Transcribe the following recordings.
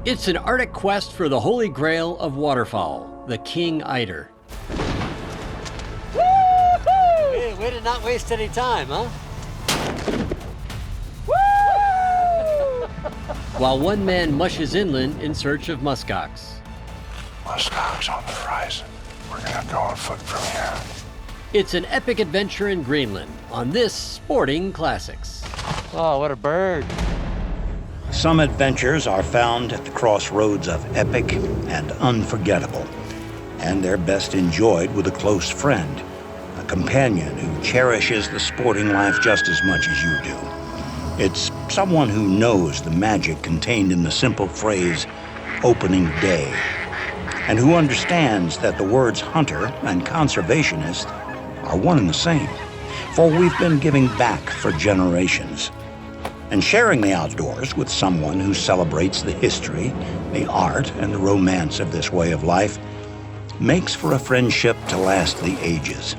It's an Arctic quest for the Holy Grail of waterfowl, the King Eider. Hey, way to not waste any time, huh? While one man mushes inland in search of muskox. Muskox on the horizon. We're gonna go on foot from here. It's an epic adventure in Greenland on this Sporting Classics. Oh, what a bird. Some adventures are found at the crossroads of epic and unforgettable, and they're best enjoyed with a close friend, a companion who cherishes the sporting life just as much as you do. It's someone who knows the magic contained in the simple phrase, opening day, and who understands that the words hunter and conservationist are one and the same, for we've been giving back for generations. And sharing the outdoors with someone who celebrates the history, the art, and the romance of this way of life makes for a friendship to last the ages.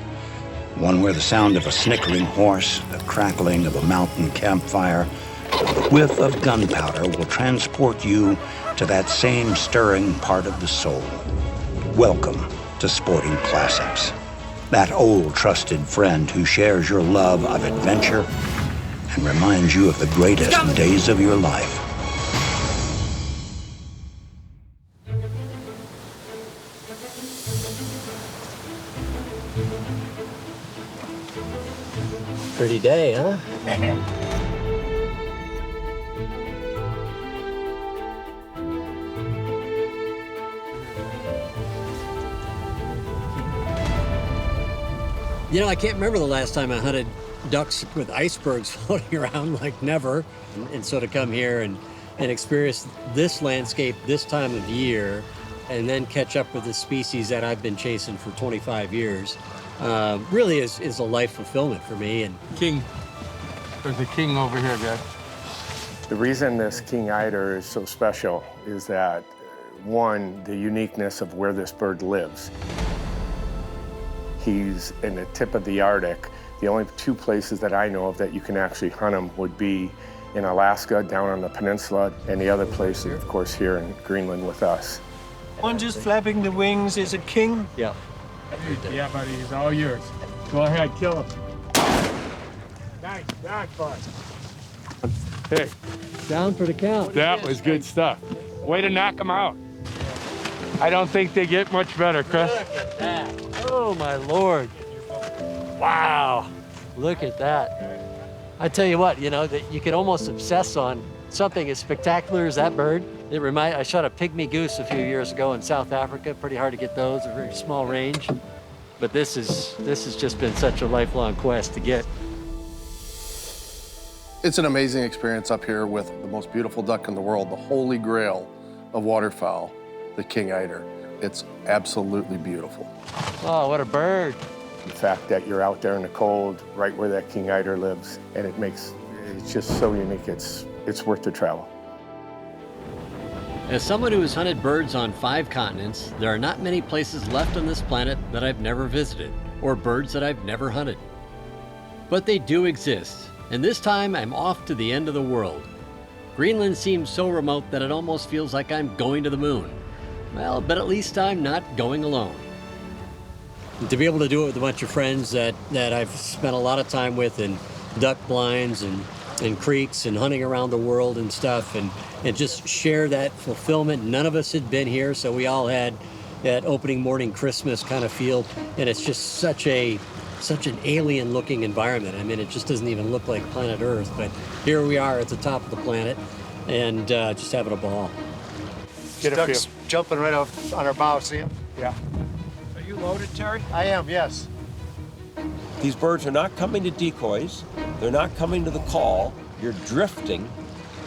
One where the sound of a snickering horse, the crackling of a mountain campfire, the whiff of gunpowder will transport you to that same stirring part of the soul. Welcome to Sporting Classics. That old trusted friend who shares your love of adventure and reminds you of the greatest days of your life. Pretty day, huh? You know, I can't remember the last time I hunted ducks with icebergs floating around, like never. And so to come here and experience this landscape this time of year and then catch up with the species that I've been chasing for 25 years really is a life fulfillment for me. And King, there's a king over here, guys. The reason this King Eider is so special is that, one, the uniqueness of where this bird lives. He's in the tip of the Arctic. The only two places that I know of that you can actually hunt him would be in Alaska, down on the peninsula, and the other place, of course, here in Greenland with us. One just flapping the wings is a king? yeah. Yeah, buddy, he's all yours. Go ahead, kill him. Nice shot, bud. Hey, Down for the count. that was good stuff. Way to knock him out. I don't think they get much better, Chris. Look at that. Oh, my Lord. Wow. Look at that. I tell you what, you know, that you could almost obsess on something as spectacular as that bird. I shot a pygmy goose a few years ago in South Africa. Pretty hard to get those, a very small range. But this has just been such a lifelong quest to get. It's an amazing experience up here with the most beautiful duck in the world, the Holy Grail of waterfowl, the King Eider. It's absolutely beautiful. Oh, what a bird. The fact that you're out there in the cold, right where that King Eider lives, and it's just so unique, it's worth the travel. As someone who has hunted birds on 5 continents, there are not many places left on this planet that I've never visited, or birds that I've never hunted. But they do exist, and this time I'm off to the end of the world. Greenland seems so remote that it almost feels like I'm going to the moon. Well, but at least I'm not going alone. To be able to do it with a bunch of friends that I've spent a lot of time with in duck blinds and creeks and hunting around the world and stuff, and just share that fulfillment. None of us had been here, so we all had that opening morning Christmas kind of feel, and it's just such an alien looking environment. I mean, it just doesn't even look like planet Earth, but here we are at the top of the planet and just having a ball. Get a Ducks feel. jumping right off on our bow, see him? Yeah. Are you loaded, Terry? I am, yes. These birds are not coming to decoys. They're not coming to the call. You're drifting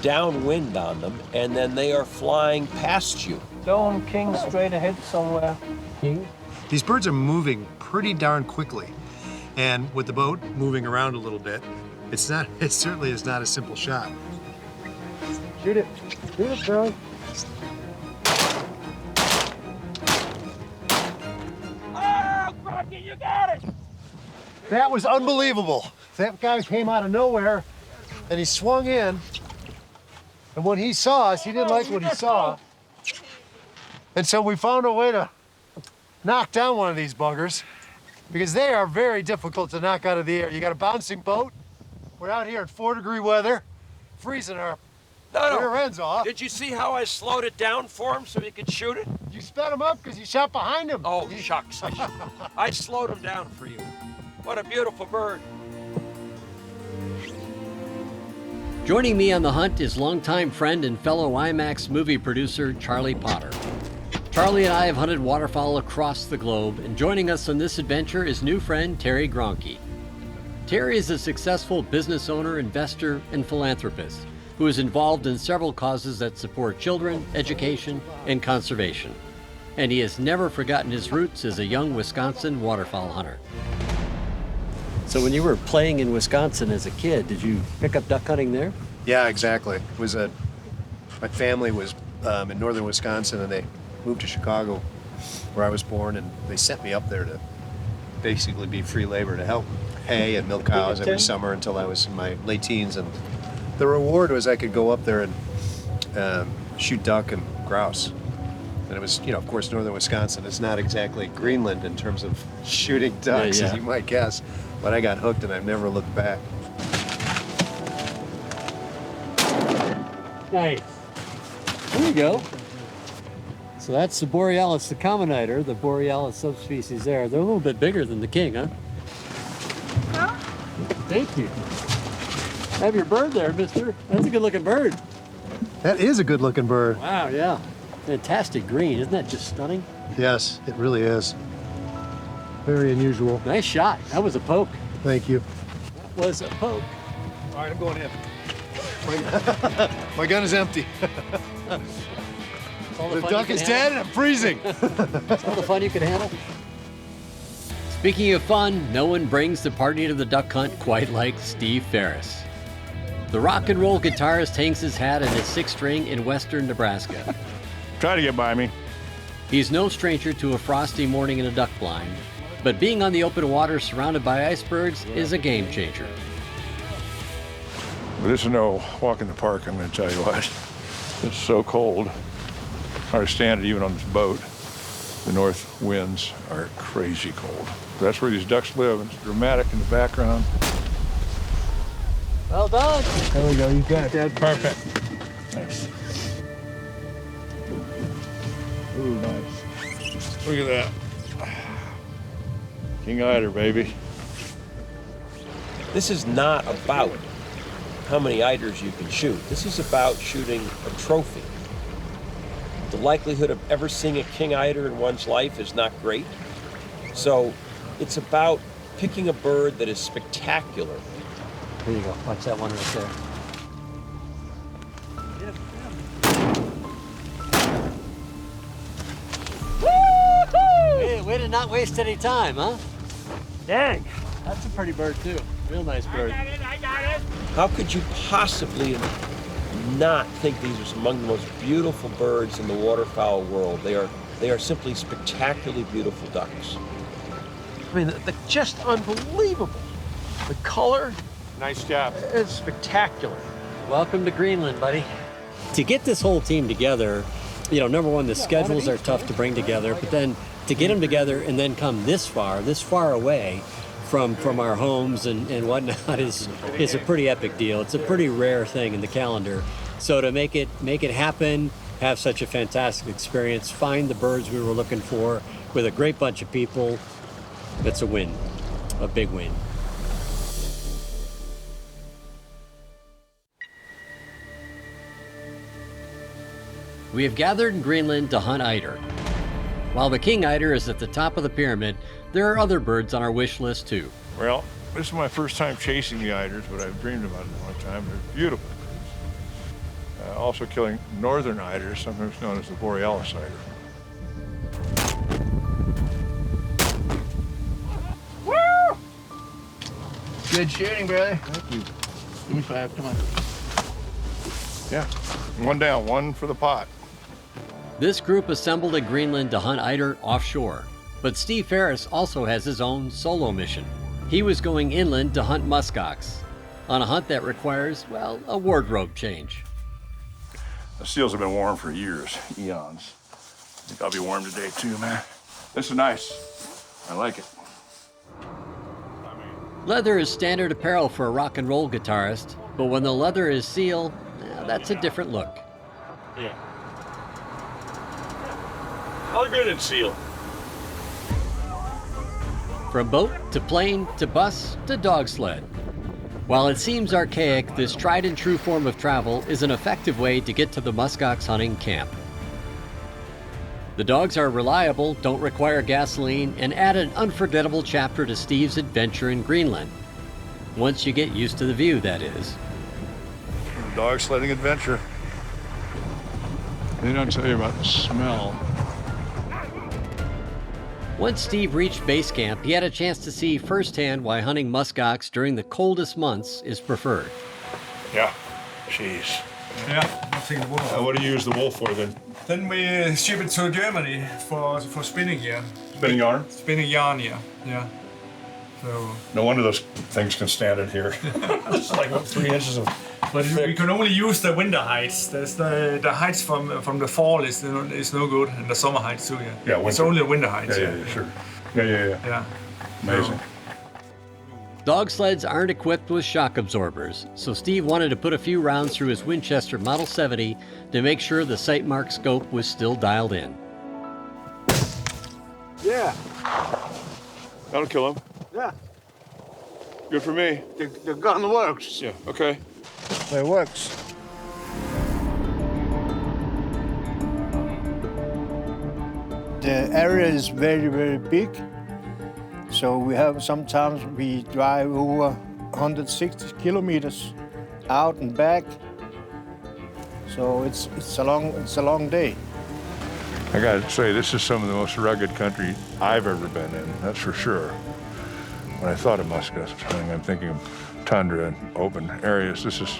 downwind on them, and then they are flying past you. Stone king straight ahead somewhere. King? These birds are moving pretty darn quickly. And with the boat moving around a little bit, it certainly is not a simple shot. Shoot it. Shoot it, bro. Oh, Crocky, you got it! That was unbelievable. That guy came out of nowhere and he swung in. And when he saw us, he didn't like what he saw. And so we found a way to knock down one of these buggers because they are very difficult to knock out of the air. You got a bouncing boat. We're out here in 4-degree weather, freezing our rear ends off. Did you see how I slowed it down for him so he could shoot it? You sped him up because you shot behind him. Oh, shucks. I slowed him down for you. What a beautiful bird. Joining me on the hunt is longtime friend and fellow IMAX movie producer Charlie Potter. Charlie and I have hunted waterfowl across the globe, and joining us on this adventure is new friend Terry Gronke. Terry is a successful business owner, investor, and philanthropist who is involved in several causes that support children, education, and conservation. And he has never forgotten his roots as a young Wisconsin waterfowl hunter. So when you were playing in Wisconsin as a kid, did you pick up duck hunting there? Yeah, exactly. It was my family was in northern Wisconsin, and they moved to Chicago, where I was born, and they sent me up there to basically be free labor to help hay and milk cows every summer until I was in my late teens. And the reward was I could go up there and shoot duck and grouse. And it was, of course, northern Wisconsin is not exactly Greenland in terms of shooting ducks, as you might guess. But I got hooked, and I've never looked back. Nice. There you go. So that's the Borealis, the common eider, the Borealis subspecies there. They're a little bit bigger than the king, huh? Thank you. Have your bird there, mister. That's a good-looking bird. That is a good-looking bird. Wow, yeah. Fantastic green. Isn't that just stunning? Yes, it really is. Very unusual. Nice shot. That was a poke. Thank you. That was a poke. All right, I'm going in. My gun is empty. The duck is dead and I'm freezing. That's all the fun you can handle. Speaking of fun, no one brings the party to the duck hunt quite like Steve Ferris. The rock and roll guitarist hangs his hat on his 6-string in western Nebraska. Try to get by me. He's no stranger to a frosty morning in a duck blind, but being on the open water surrounded by icebergs is a game changer. But this is no walk in the park, I'm going to tell you what. It's so cold. Hard to stand it even on this boat. The north winds are crazy cold. That's where these ducks live, and it's dramatic in the background. Well done. There we go. You got that. Perfect. Nice. Ooh, nice. Look at that. King Eider, baby. This is not about how many eiders you can shoot. This is about shooting a trophy. The likelihood of ever seeing a king eider in one's life is not great. So it's about picking a bird that is spectacular. There you go. Watch that one right there. Woo-hoo! Way to not waste any time, huh? Dang. That's a pretty bird, too. Real nice bird. I got it. How could you possibly not think these are among the most beautiful birds in the waterfowl world? They are simply spectacularly beautiful ducks. I mean, they're just unbelievable. The color. Nice job. It's spectacular. Welcome to Greenland, buddy. To get this whole team together, number one, the schedules are tough to bring together, but then to get them together and then come this far away from our homes and whatnot is a pretty epic deal. It's a pretty rare thing in the calendar. So to make it happen, have such a fantastic experience, find the birds we were looking for with a great bunch of people, it's a win, a big win. We have gathered in Greenland to hunt eider. While the king eider is at the top of the pyramid, there are other birds on our wish list too. Well, this is my first time chasing the eiders, but I've dreamed about it a long time. They're beautiful birds. Also killing northern eiders, sometimes known as the Borealis eider. Woo! Good shooting, brother. Thank you. Give me 5. Come on. Yeah, one down, one for the pot. This group assembled in Greenland to hunt eider offshore, but Steve Ferris also has his own solo mission. He was going inland to hunt muskox, on a hunt that requires, well, a wardrobe change. The seals have been warm for years, eons. think I'll be warm today too, man. This is nice. I like it. Leather is standard apparel for a rock and roll guitarist, but when the leather is seal, that's a different look. Yeah. All good in seal. From boat to plane to bus to dog sled. While it seems archaic, this tried and true form of travel is an effective way to get to the muskox hunting camp. The dogs are reliable, don't require gasoline, and add an unforgettable chapter to Steve's adventure in Greenland. Once you get used to the view, that is. Dog sledding adventure. They don't tell you about the smell. Once Steve reached base camp, he had a chance to see firsthand why hunting muskox during the coldest months is preferred. Yeah. Jeez. Yeah, I'm taking the wool off. What do you use the wool for then? Then we ship it to Germany for spinning here. Spinning yarn? Spinning yarn, yeah. So. No wonder those things can stand it here. It's like 3 inches of. But we can only use the winter hides. There's the hides from the fall is no good, and the summer hides too. Yeah. Yeah, winter. It's only the winter hides. Yeah, sure. Yeah. Yeah. Amazing. Dog sleds aren't equipped with shock absorbers, so Steve wanted to put a few rounds through his Winchester Model 70 to make sure the sight mark scope was still dialed in. Yeah. That'll kill him. Yeah. Good for me. The gun works. Yeah, okay. It works. The area is very, very big. So sometimes we drive over 160 kilometers out and back. So it's a long day. I gotta say, this is some of the most rugged country I've ever been in, that's for sure. When I thought of muskox hunting, I'm thinking of tundra and open areas. This is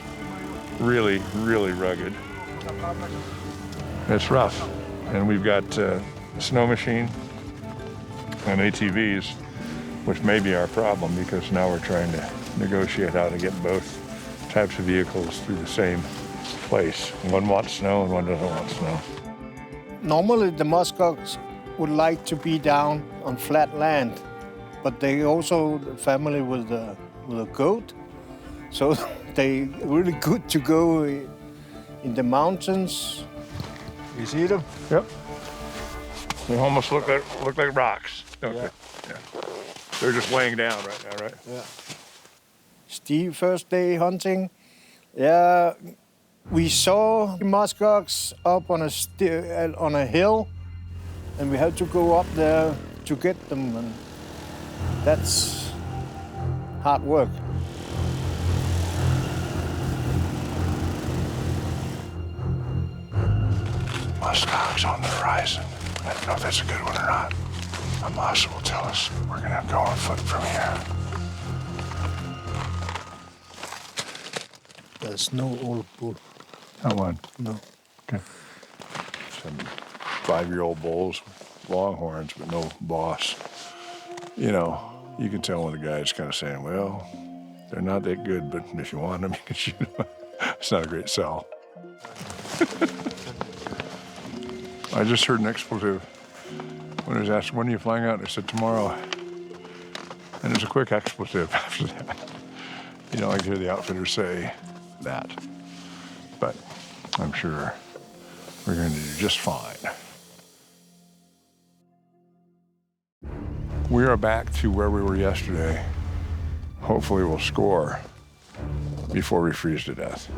really, really rugged. It's rough. And we've got a snow machine and ATVs, which may be our problem because now we're trying to negotiate how to get both types of vehicles through the same place. One wants snow and one doesn't want snow. Normally the muskox would like to be down on flat land, but they also family with a goat, so they really good to go in the mountains. You see them? Yep. They almost look like rocks, don't they? Yeah. They're just laying down right now, right? Yeah. Steve, first day hunting, yeah, we saw muskox up on a hill, and we had to go up there to get them, and that's hard work. Muskox on the horizon. I don't know if that's a good one or not. A muscle will tell us we're gonna have to go on foot from here. There's no old bull. Not one. No. Okay. Some 5-year-old bulls with longhorns, but no boss. You know, you can tell when the guy's kind of saying, well, they're not that good, but if you want them, you can shoot them. It's not a great sell. I just heard an expletive. When I was asked, when are you flying out? I said, tomorrow. And there's a quick expletive after that. You don't like to hear the outfitter say that. But I'm sure we're going to do just fine. We are back to where we were yesterday. Hopefully we'll score before we freeze to death.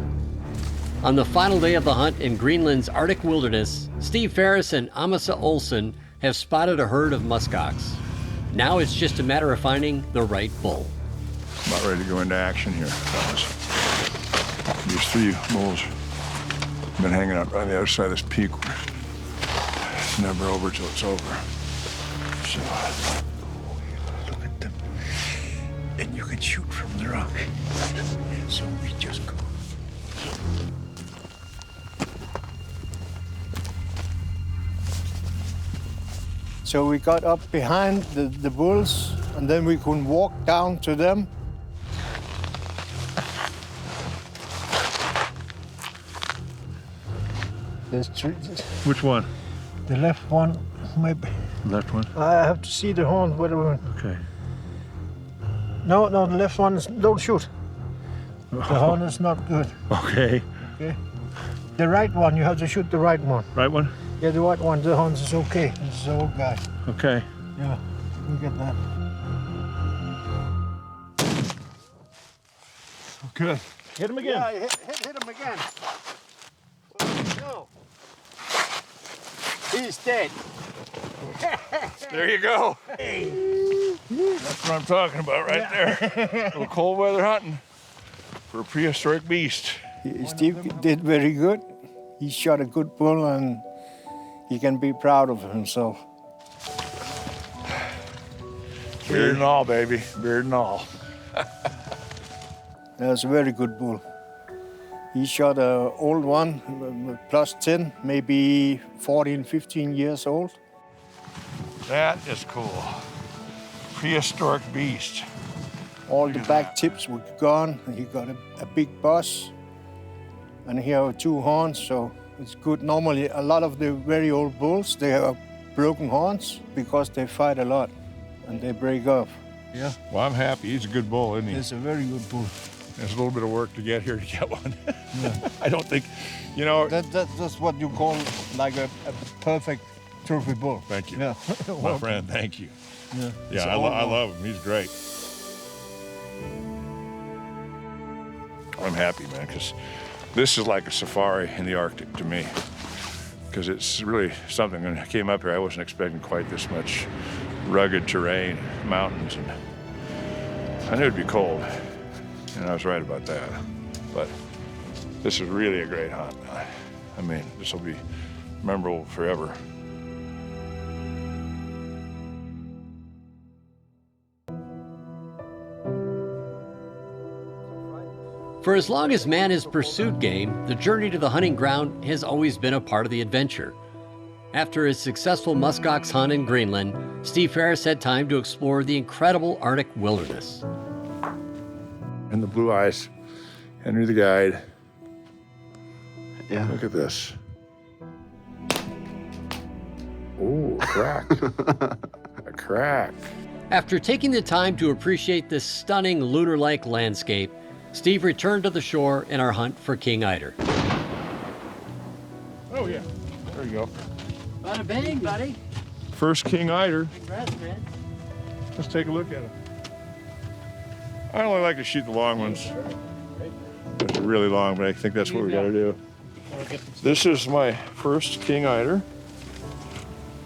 On the final day of the hunt in Greenland's Arctic wilderness, Steve Ferris and Amasa Olsen have spotted a herd of muskox. Now it's just a matter of finding the right bull. About ready to go into action here, fellas. These 3 bulls have been hanging out right on the other side of this peak. It's never over till it's over. So, Look at them. And you can shoot from the rock. So we just go. So we got up behind the bulls, and then we could walk down to them. which one? The left one, maybe. Left one? I have to see the horn. Okay. No, the left one is, don't shoot. The horn is not good. Okay. Okay. The right one, you have to shoot the right one. Right one? Yeah, the right one, the horn is okay. This is an old guy. Okay. Yeah, look at that. Good. Hit him again. Yeah, hit him again. No. He's dead. There you go. That's what I'm talking about right there. Little cold weather hunting for a prehistoric beast. Steve did very good. He shot a good bull and he can be proud of himself. Beard and all, baby. Beard and all. That's a very good bull. He shot an old one, plus 10, maybe 14, 15 years old. That is cool. Prehistoric beast. All the back tips were gone. He got a big bus. And he have 2 horns, so it's good. Normally, a lot of the very old bulls, they have broken horns because they fight a lot and they break off. Yeah. Well, I'm happy. He's a good bull, isn't he? It's a very good bull. There's a little bit of work to get here to get one. Yeah. I don't think, you know. That's what you call like a perfect trophy bull. Thank you. Yeah. My friend, thank you. Yeah, Yeah, I love him. He's great. I'm happy, man, because this is like a safari in the Arctic to me. Because it's really something. When I came up here, I wasn't expecting quite this much rugged terrain, mountains, and I knew it'd be cold. And I was right about that. But this is really a great hunt. I mean, this will be memorable forever. For as long as man has pursued game, the journey to the hunting ground has always been a part of the adventure. After his successful muskox hunt in Greenland, Steve Ferris had time to explore the incredible Arctic wilderness. And the blue eyes, Henry the guide. Yeah. Look at this. Oh, a crack. A crack. After taking the time to appreciate this stunning lunar-like landscape, Steve returned to the shore in our hunt for King Eider. Oh, yeah. There you go. Bada bang, buddy. First King Eider. Congrats, man. Let's take a look at him. I only like to shoot the long ones. Those are really long, but I think that's what we got to do. This is my first King Eider.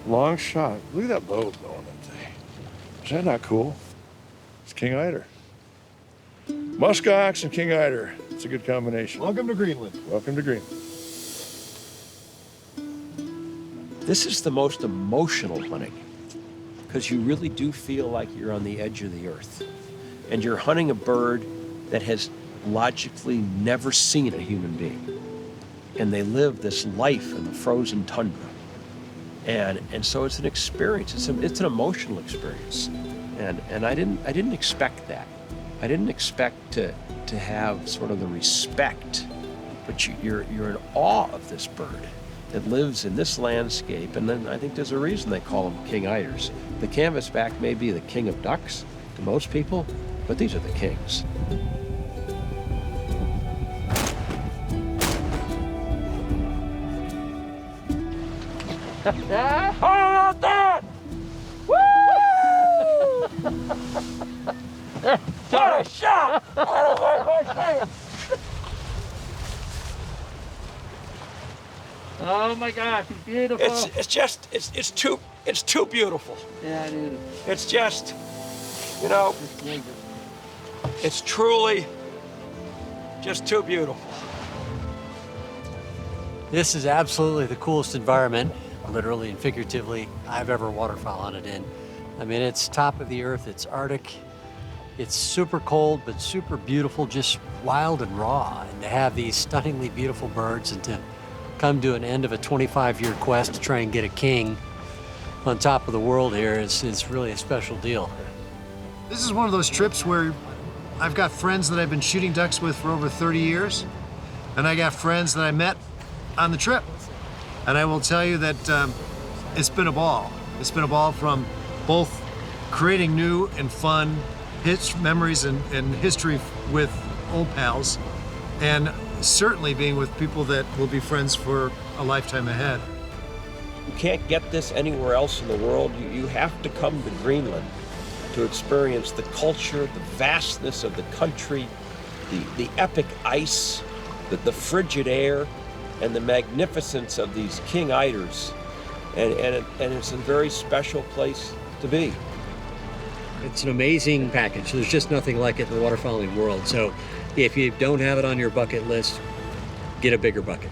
Long shot. Look at that bow going that thing. Is that not cool? It's King Eider. Muskox and King Eider. It's a good combination. Welcome to Greenland. Welcome to Greenland. This is the most emotional hunting because you really do feel like you're on the edge of the earth. And you're hunting a bird that has logically never seen a human being. And they live this life in the frozen tundra. And so it's an experience, it's an emotional experience. And I didn't expect that. I didn't expect to have sort of the respect, but you're in awe of this bird that lives in this landscape. And then I think there's a reason they call them King Eiders. The canvasback may be the king of ducks to most people, but these are the kings. How about that? Woo! What a shot! Oh my gosh, it's beautiful. It's too beautiful. Yeah, it is. It's just, you know, it's truly just too beautiful. This is absolutely the coolest environment, literally and figuratively, I've ever waterfowl hunted in. I mean, it's top of the earth, it's Arctic, it's super cold, but super beautiful, just wild and raw. And to have these stunningly beautiful birds and to come to an end of a 25-year quest to try and get a king on top of the world here is really a special deal. This is one of those trips where I've got friends that I've been shooting ducks with for over 30 years, and I got friends that I met on the trip. And I will tell you that it's been a ball. It's been a ball from both creating new and fun memories and history with old pals, and certainly being with people that will be friends for a lifetime ahead. You can't get this anywhere else in the world. You have to come to Greenland to experience the culture, the vastness of the country, the epic ice, the frigid air, and the magnificence of these King Eiders. And it's a very special place to be. It's an amazing package. There's just nothing like it in the waterfowling world. So if you don't have it on your bucket list, get a bigger bucket.